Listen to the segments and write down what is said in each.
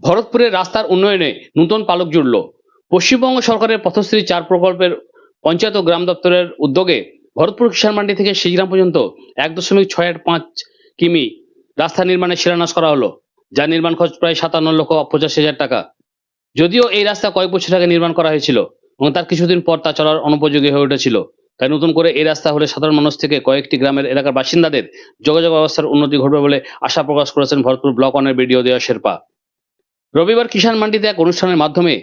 ভরতপুরের রাস্তার উন্নয়নে নূতন পালক জুড়ল। পশ্চিমবঙ্গ সরকারের পথশ্রী 4 প্রকল্পের পঞ্চায়েত ও গ্রাম দপ্তরের উদ্যোগে ভরতপুর কিষাণ মান্ডি থেকে শিজগ্রাম পর্যন্ত 1.685 কিমি রাস্তা নির্মাণের শিলান্যাস করা হলো, যার নির্মাণ খরচ প্রায় 57,85,000 টাকা। যদিও এই রাস্তা কয়েক বছর আগে নির্মাণ করা হয়েছিল এবং তার কিছুদিন পর তা চলার অনুপযোগী হয়ে উঠেছিল, তাই নতুন করে এই রাস্তা হলে সাধারণ মানুষ থেকে কয়েকটি গ্রামের এলাকার বাসিন্দাদের যোগাযোগ ব্যবস্থার উন্নতি ঘটবে বলে আশা প্রকাশ করেছেন ভরতপুর ব্লক 1-এর বিডিও দেওয়া শেরপা। রবিবার কিষাণ মান্ডিতে এক অনুষ্ঠানের মাধ্যমে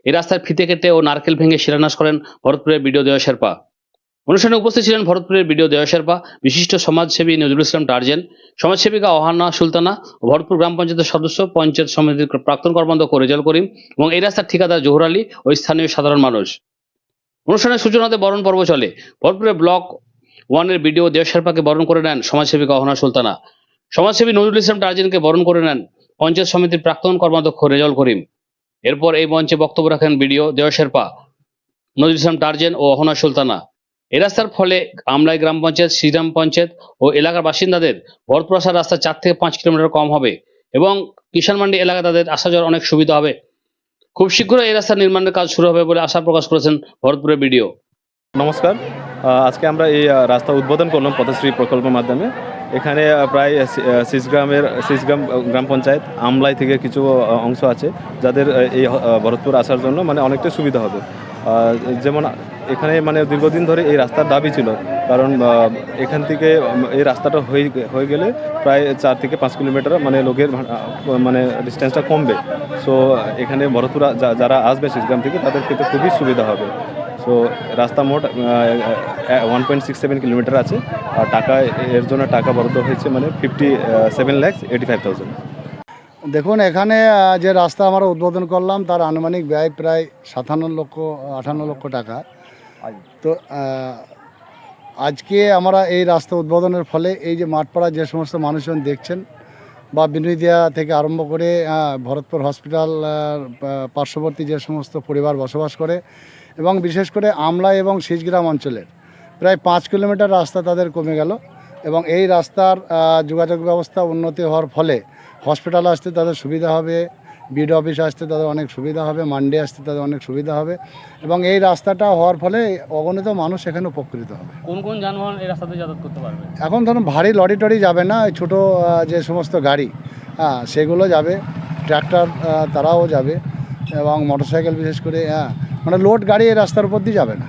এই রাস্তার ফিতে কেটে ও নারকেল ভেঙে শিলান্যাস করেন ভরতপুরের বিডিও দেওয়া শেরপা। অনুষ্ঠানে উপস্থিত ছিলেন ভরতপুরের বিডিও দেওয়া শেরপা, বিশিষ্ট সমাজসেবী নজরুল ইসলাম টার্জেন, সমাজসেবিকা অহানা সুলতানা, ভরতপুর গ্রাম পঞ্চায়েতের সদস্য, পঞ্চায়েত সমিতির প্রাক্তন কর্মাধ্যক্ষ রেজাল করিম এবং এই রাস্তার ঠিকাদার জহুর আলী ও স্থানীয় সাধারণ মানুষ। অনুষ্ঠানের সূচনাতে বরণ পর্ব চলে। ভরতপুরের ব্লক 1-এর বিডিও দেওয়া শেরপাকে বরণ করে নেন সমাজসেবিকা অহানা সুলতানা। সমাজসেবী নজরুল ইসলাম টার্জেনকে বরণ করে নেন পঞ্চায়েত সমিতির প্রাক্তন কর্মাধ্যক্ষ রেজাল করিম। এরপর এই মঞ্চে বক্তব্য রাখেন বিডিও দেওয়া শেরপা, নজরুল ইসলাম টার্জেন ও অহনা সুলতানা। এই রাস্তার ফলে আমলাই গ্রাম পঞ্চায়েত, শ্রীরাম পঞ্চায়েত ও এলাকার বাসিন্দাদের ভরতপুর আসার রাস্তা 4 থেকে 5 কিলোমিটার কম হবে এবং কিষাণ মান্ডি এলাকা তাদের আসা যাওয়ার অনেক সুবিধা হবে। খুব শীঘ্রই এই রাস্তার নির্মাণের কাজ শুরু হবে বলে আশা প্রকাশ করেছেন ভরতপুরের বিডিও। নমস্কার, আজকে আমরা এই রাস্তা উদ্বোধন করলাম পথশ্রী প্রকল্পের মাধ্যমে। এখানে প্রায় সিজগ্রাম গ্রাম পঞ্চায়েত আমলাই থেকে কিছু অংশ আছে যাদের এই ভরতপুর আসার জন্য মানে অনেকটা সুবিধা হবে। যেমন এখানে মানে দীর্ঘদিন ধরে এই রাস্তার দাবি ছিল, কারণ এখান থেকে এই রাস্তাটা হয়ে গেলে প্রায় 4 থেকে 5 কিলোমিটার মানে লোকের মানে ডিস্টেন্সটা কমবে। সো এখানে ভরতপুর যারা আসবে সিজগ্রাম থেকে তাদের ক্ষেত্রে খুবই সুবিধা হবে। সো রাস্তা মোট 1.67 কিলোমিটার আছে আর এর জন্য টাকা বরাদ্দ হয়েছে মানে 57,85,000। দেখুন, এখানে যে রাস্তা আমরা উদ্বোধন করলাম তার আনুমানিক ব্যয় প্রায় 58 লক্ষ টাকা। তো আজকে আমরা এই রাস্তা উদ্বোধনের ফলে এই যে মাঠপাড়া যে সমস্ত মানুষজন দেখছেন বা বিনুইদিয়া থেকে আরম্ভ করে ভরতপুর হসপিটাল পার্শ্ববর্তী যে সমস্ত পরিবার বসবাস করে এবং বিশেষ করে আমলা এবং শিজগ্রাম অঞ্চলের প্রায় 5 কিলোমিটার রাস্তা তাদের কমে গেল এবং এই রাস্তার যোগাযোগ ব্যবস্থা উন্নতি হওয়ার ফলে হসপিটাল আসতে তাদের সুবিধা হবে, বিড অফিস আসতে তাদের অনেক সুবিধা হবে, মান্ডি আসতে তাদের অনেক সুবিধা হবে এবং এই রাস্তাটা হওয়ার ফলে অগণিত মানুষ এখানে উপকৃত হবে। কোন কোন যানবাহন এই রাস্তাতে যাতায়াত করতে পারবে? এখন ধরুন ভারী লরি টরি যাবে না, ছোটো যে সমস্ত গাড়ি সেগুলো যাবে, ট্র্যাক্টর তারাও যাবে এবং মোটরসাইকেল বিশেষ করে মানে লোড গাড়ি এই রাস্তার উপর দিয়ে যাবে না।